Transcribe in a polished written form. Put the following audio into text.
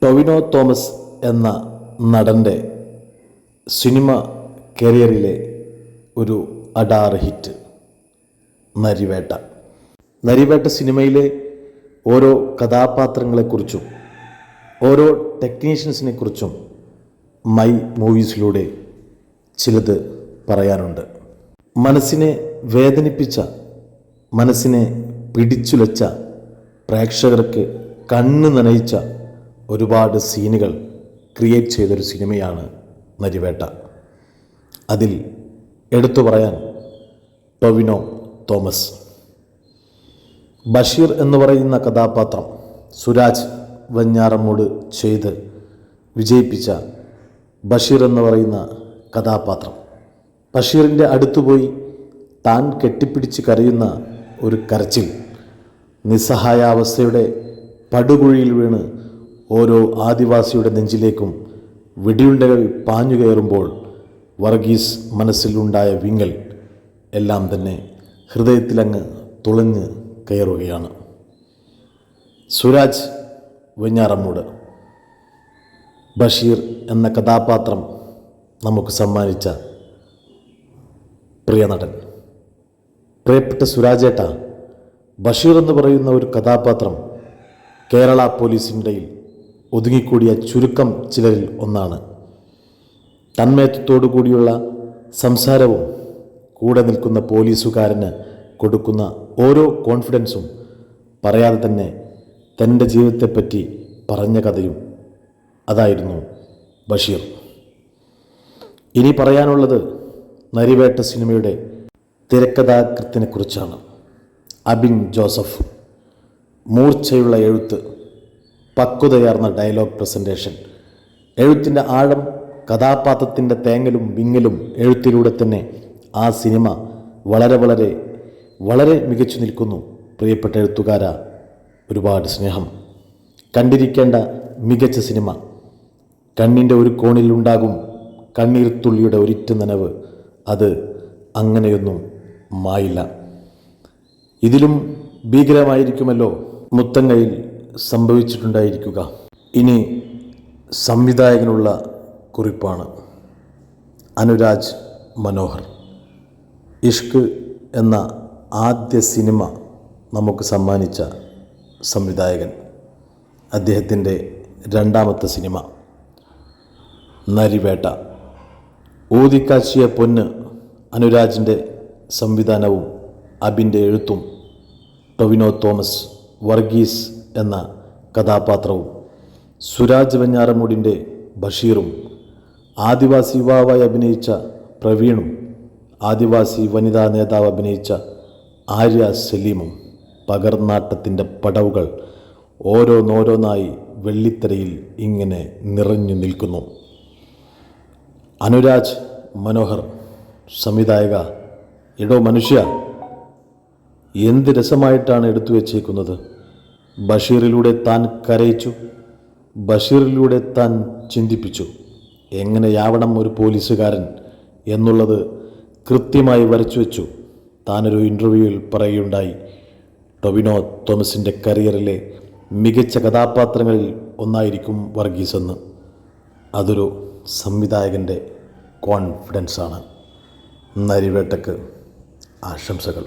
ടൊവിനോ തോമസ് എന്ന നടൻ്റെ സിനിമ കരിയറിലെ ഒരു അഡാറ് ഹിറ്റ് നരിവേട്ട. നരിവേട്ട സിനിമയിലെ ഓരോ കഥാപാത്രങ്ങളെക്കുറിച്ചും ഓരോ ടെക്നീഷ്യൻസിനെക്കുറിച്ചും മൈ മൂവീസിലൂടെ ചിലത് പറയാനുണ്ട്. മനസ്സിനെ വേദനിപ്പിച്ച, മനസ്സിനെ പിടിച്ചുലച്ച, പ്രേക്ഷകർക്ക് കണ്ണ് നനയിച്ച ഒരുപാട് സീനുകൾ ക്രിയേറ്റ് ചെയ്തൊരു സിനിമയാണ് നരിവേട്ട. അതിൽ എടുത്തു പറയാൻ ടൊവിനോ തോമസ്. ബഷീർ എന്ന് പറയുന്ന കഥാപാത്രം സുരാജ് വെഞ്ഞാറമ്മൂട് ചെയ്ത് വിജയിപ്പിച്ച ബഷീർ എന്ന് പറയുന്ന കഥാപാത്രം, ബഷീറിൻ്റെ അടുത്തുപോയി താൻ കെട്ടിപ്പിടിച്ച് കരയുന്ന ഒരു കരച്ചിൽ, നിസ്സഹായാവസ്ഥയുടെ പടുകുഴിയിൽ വീണ് ഓരോ ആദിവാസിയുടെ നെഞ്ചിലേക്കും വെടിയുണ്ടകൾ പാഞ്ഞു കയറുമ്പോൾ വർഗീസ് മനസ്സിലുണ്ടായ വിങ്ങൽ എല്ലാം തന്നെ ഹൃദയത്തിലങ്ങ് തുളഞ്ഞ് കയറുകയാണ്. സുരാജ് വെഞ്ഞാറമ്മൂട് ബഷീർ എന്ന കഥാപാത്രം നമുക്ക് സമ്മാനിച്ച പ്രിയ നടൻ. പ്രിയപ്പെട്ട സുരാജേട്ട, ബഷീർ എന്ന് പറയുന്ന ഒരു കഥാപാത്രം കേരള പോലീസിൻ്റെ ഒതുങ്ങിക്കൂടിയ ചുരുക്കം ചിലരിൽ ഒന്നാണ്. തന്മയത്വത്തോടു കൂടിയുള്ള സംസാരവും കൂടെ നിൽക്കുന്ന പോലീസുകാരന് കൊടുക്കുന്ന ഓരോ കോൺഫിഡൻസും പറയാതെ തന്നെ തൻ്റെ ജീവിതത്തെപ്പറ്റി പറഞ്ഞ കഥയും അതായിരുന്നു ബഷീർ. ഇനി പറയാനുള്ളത് നരിവേട്ട സിനിമയുടെ തിരക്കഥാകൃത്തിനെക്കുറിച്ചാണ്. അബിൻ ജോസഫ്. മൂർച്ചയുള്ള എഴുത്ത്, പക്വതയാർന്ന ഡയലോഗ് പ്രസൻറ്റേഷൻ, എഴുത്തിൻ്റെ ആഴം, കഥാപാത്രത്തിൻ്റെ തേങ്ങലും വിങ്ങലും എഴുത്തിലൂടെ തന്നെ ആ സിനിമ വളരെ വളരെ വളരെ മികച്ചു നിൽക്കുന്നു. പ്രിയപ്പെട്ട എഴുത്തുകാര, ഒരുപാട് സ്നേഹം. കണ്ടിരിക്കേണ്ട മികച്ച സിനിമ. കണ്ണിൻ്റെ ഒരു കോണിലുണ്ടാകും കണ്ണീർത്തുള്ളിയുടെ ഒരിറ്റ നനവ്, അത് അങ്ങനെയൊന്നും മായില്ല. ഇതിലും ഭീകരമായിരിക്കുമല്ലോ മുത്തങ്ങയിൽ സംഭവിച്ചിട്ടുണ്ടായിരിക്കുക. ഇനി സംവിധായകനുള്ള കുറിപ്പാണ്. അനുരാജ് മനോഹർ. ഇഷ്ക് എന്ന ആദ്യ സിനിമ നമുക്ക് സമ്മാനിച്ച സംവിധായകൻ. അദ്ദേഹത്തിൻ്റെ രണ്ടാമത്തെ സിനിമ നരിവേട്ട. ഊതിക്കാച്ചിയ പൊന്ന്. അനുരാജിൻ്റെ സംവിധാനവും അബിൻ്റെ എഴുത്തും ടൊവിനോ തോമസ് വർഗീസ് എന്ന കഥാപാത്രവും സുരാജ് വെഞ്ഞാറമൂടിൻ്റെ ബഷീറും ആദിവാസി യുവാവായി അഭിനയിച്ച പ്രവീണും ആദിവാസി വനിതാ നേതാവ് അഭിനയിച്ച ആര്യ സലീമും പകർന്നാട്ടത്തിൻ്റെ പടവുകൾ ഓരോന്നോരോന്നായി വെള്ളിത്തിരയിൽ ഇങ്ങനെ നിറഞ്ഞു നിൽക്കുന്നു. അനുരാജ് മനോഹർ സംവിധായക, എടോ മനുഷ്യ, എന്ത് രസമായിട്ടാണ് എടുത്തു വച്ചേക്കുന്നത്. ബഷീറിലൂടെ താൻ കരയിച്ചു, ബഷീറിലൂടെ താൻ ചിന്തിപ്പിച്ചു. എങ്ങനെയാവണം ഒരു പോലീസുകാരൻ എന്നുള്ളത് കൃത്യമായി വരച്ചു വെച്ചു. താനൊരു ഇൻ്റർവ്യൂവിൽ പറയുകയുണ്ടായി, ടൊവിനോ തോമസിൻ്റെ കരിയറിലെ മികച്ച കഥാപാത്രങ്ങളിൽ ഒന്നായിരിക്കും വർഗീസ് എന്ന്. അതൊരു സംവിധായകൻ്റെ കോൺഫിഡൻസാണ്. നരിവേട്ടയ്ക്ക് ആശംസകൾ.